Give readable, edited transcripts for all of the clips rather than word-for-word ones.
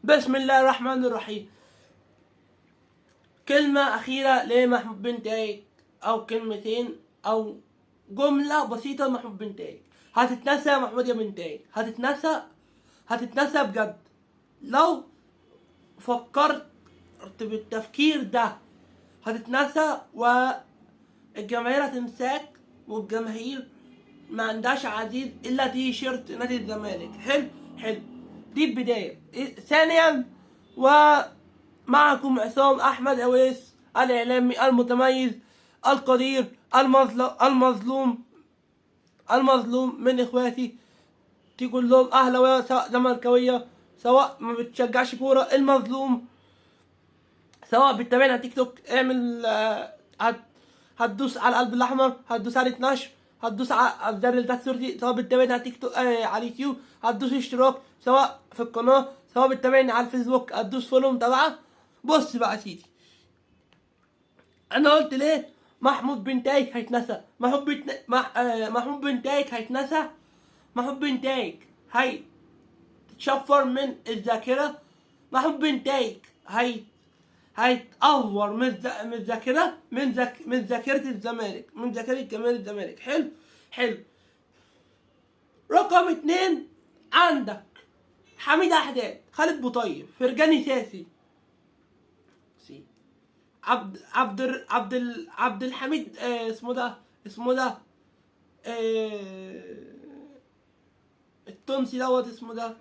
بسم الله الرحمن الرحيم. كلمة أخيرة لمحمود بن تايج، أو كلمتين أو جملة بسيطة لمحمود بن تايج. هتتنسى يا محمود يا بن تايج، هتتنسى بجد. لو فكرت بالتفكير ده هتتنسى، والجماهير هتنساك، والجماهير ما عندهاش عزيز إلا تي شيرت نادي الزمالك. حلو دي البداية. ثانيا، ومعكم عصام أحمد أويس، الإعلامي المتميز القدير المظلوم من إخواتي تي كلهم أهلاوية سواء زملكاوية سواء ما بتشجعش كورة. المظلوم سواء بتتابعنا على تيك توك اعمل هتدوس على القلب الاحمر، هتدوس على نشر، هتدوس على الزر اللي تحت صورتي. سواء بتتابعني على تيك توك على اليوتيوب هتدوس اشتراك، سواء في القناه سواء بتتابعني على الفيسبوك هتدوس فولو متابعه. بص بقى يا سيدي، انا قلت ليه محمود بن تايج هيتنسى. محمود بن تايج هيتنسى. محمود بن تايج هيتشفر من الذاكره. محمود بن تايج هيتأور من الذاكرة، من ذاكرة الزمالك، من ذاكرة جماهير الزمالك. حلو. رقم 2 عندك حميد أحداد، خالد بوطيب، فرجاني ساسي، عبد الحميد اسمه ده التونسي اسمه ده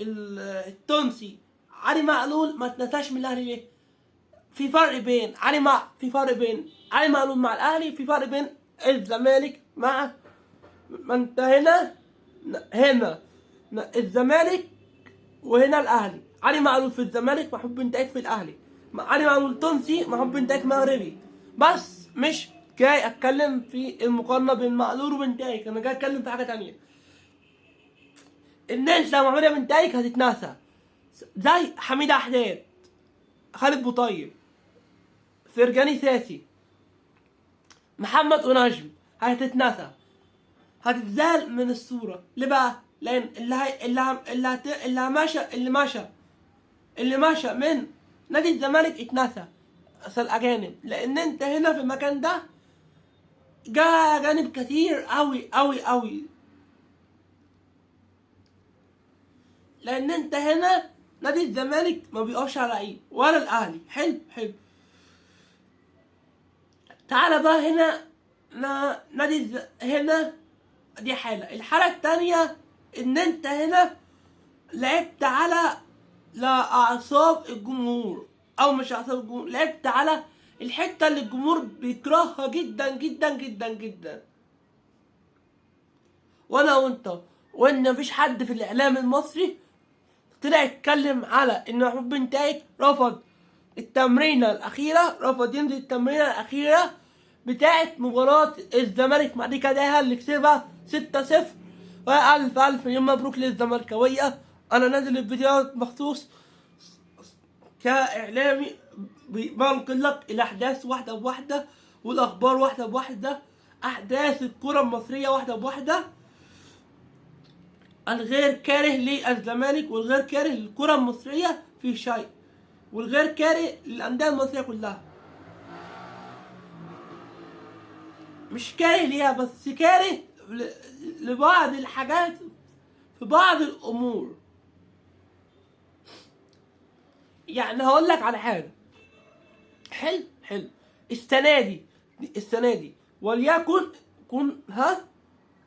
التونسي علي معلول. ما تنساش من الاهلي ليه؟ في فرق بين علي معلول مع الاهلي، في فرق بين الزمالك مع، ما انت هنا الزمالك وهنا الاهلي. علي معلول في الزمالك، محمود بن تايج في الاهلي. علي معلول تونسي، محمود بن تايج مغربي. بس مش جاي اتكلم في المقارنه بين معلول وبن تايج، انا جاي اتكلم في حاجه تانية. الناس لو محمود بن تايج هتتنسى زي حميد أحداد، خالد بوطيب، فرجاني ساسي، محمد ونجم. هتتنسى، هتتزال من الصورة. ليه بقى؟ لأن اللي ماشى من نادي الزمالك اتنسى أصل الأجانب. لأن أنت هنا في المكان ده جا أجانب كتير أوي. لأن أنت هنا نادي الزمالك ما بيقفش على عيد ولا الأهلي. حلو. تعالى بقى هنا هنا دي الحالة التانية ان انت هنا لعبت على اعصاب الجمهور، او مش اعصاب الجمهور، لعبت على الحتة اللي الجمهور بيكرهها جدا. وانا وان مفيش حد في الاعلام المصري طلع يتكلم على ان محمود بن تايج رفض ينزل التمرينة الأخيرة بتاعة مباراة الزمالك مع ديكا اللي كسبها 6-0. وألف مليون مبروك للزملكاوية. أنا نازل الفيديوهات مخصوص كإعلامي بنقل لك الأحداث واحدة بواحدة، والأخبار واحدة بواحدة، أحداث الكرة المصرية واحدة بواحدة. الغير كاره للزمالك والغير كاره للكرة المصرية في شيء، والغير كاره للأندية المصرية كلها. مش كاره ليها بس كاره لبعض الحاجات في بعض الأمور. يعني هقول لك على حاجة. حلو. السنة دي وليكن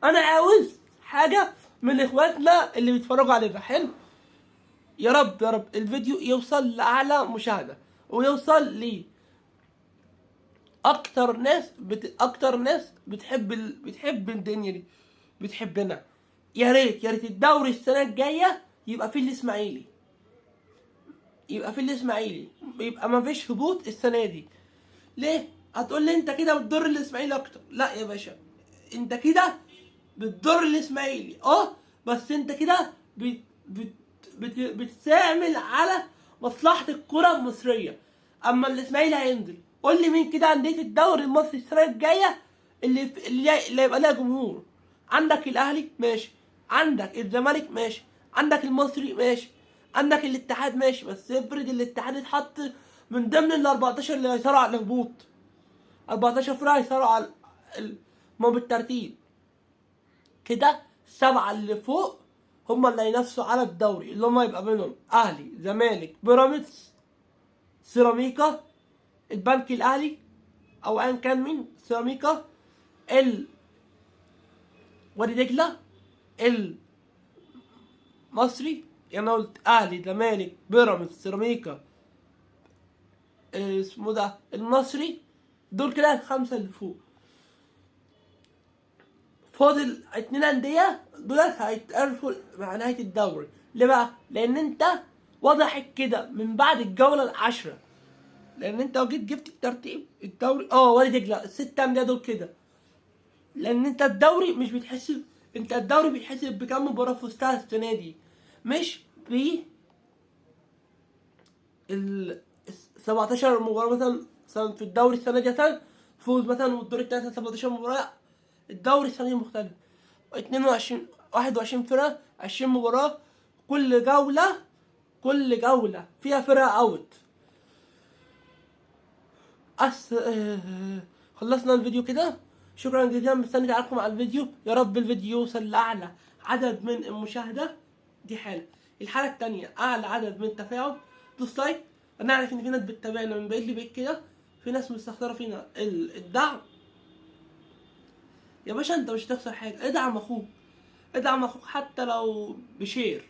أنا عاوز حاجة من إخواتنا اللي بيتفرجوا علينا. حلو. يا رب الفيديو يوصل لأعلى مشاهدة، ويوصل لي اكتر ناس بتحب الدنيا دي، بتحبنا. يا ريت الدوري السنه الجايه يبقى فيه الاسماعيلي، يبقى ما فيش هبوط السنه دي. ليه؟ هتقول لي انت كده بتضر الاسماعيلي اكتر. لا يا باشا، انت كده بتضر الاسماعيلي بس انت كده بتعمل على مصلحه الكره المصريه. اما الاسماعيلي هينزل، قول لي مين كده انديه الدوري المصري السنه الجايه اللي يبقى لها جمهور؟ عندك الاهلي ماشي، عندك الزمالك ماشي، عندك المصري ماشي، عندك الاتحاد ماشي، بس افرض الاتحاد اتحط من ضمن ال 14 اللي هيصارعوا على الهبوط. 14 فرقة هيصارعوا على ما بالترتيب كده. 7 اللي فوق هم اللي هينافسوا على الدوري، اللي هم يبقى منهم اهلي، زمالك، بيراميدز، سيراميكا، البنك الاهلي او ايا كان مين، سيراميكا، وادي دجله، المصري. يعني انا قلت اهلي، زمالك، بيراميدز، سيراميكا، اسمه ده المصري. دول كده الخمسه اللي فوق. فاضل 2 أندية دول هيتعرفوا مع نهاية الدوري. ليه بقى؟ لأن أنت وضحت كده من بعد الجولة ال10. لأن أنت لو جيت جبت الترتيب الدوري وادي دجلة ال6 أندية دول كده. لأن أنت الدوري مش بيتحسب، أنت الدوري بيتحسب بكام مباراة فزتها السنة دي، مش ب ال 17 مباراة مثلا في الدوري السنة دي مثلا فوز مثلا، والدور التالت 17 مباراة. الدوري السنة دي مختلف. 22 21 فرقة، 20 مباراة. كل جولة فيها فرقة اوت. خلصنا الفيديو كده. شكرا جزيلا، مستني تعليقكم على الفيديو. يا رب الفيديو يوصل لأعلى عدد من المشاهدة. دي حالة. الحالة التانية أعلى عدد من التفاعل. دوس لايك. أنا عارف إن في ناس بتتابعنا من بعيد لبعيد كده، في ناس مستخسرة فينا الدعم. يا باشا أنت مش هتخسر حاجة، ادعم أخوك. ادعم أخوك حتى لو بشير.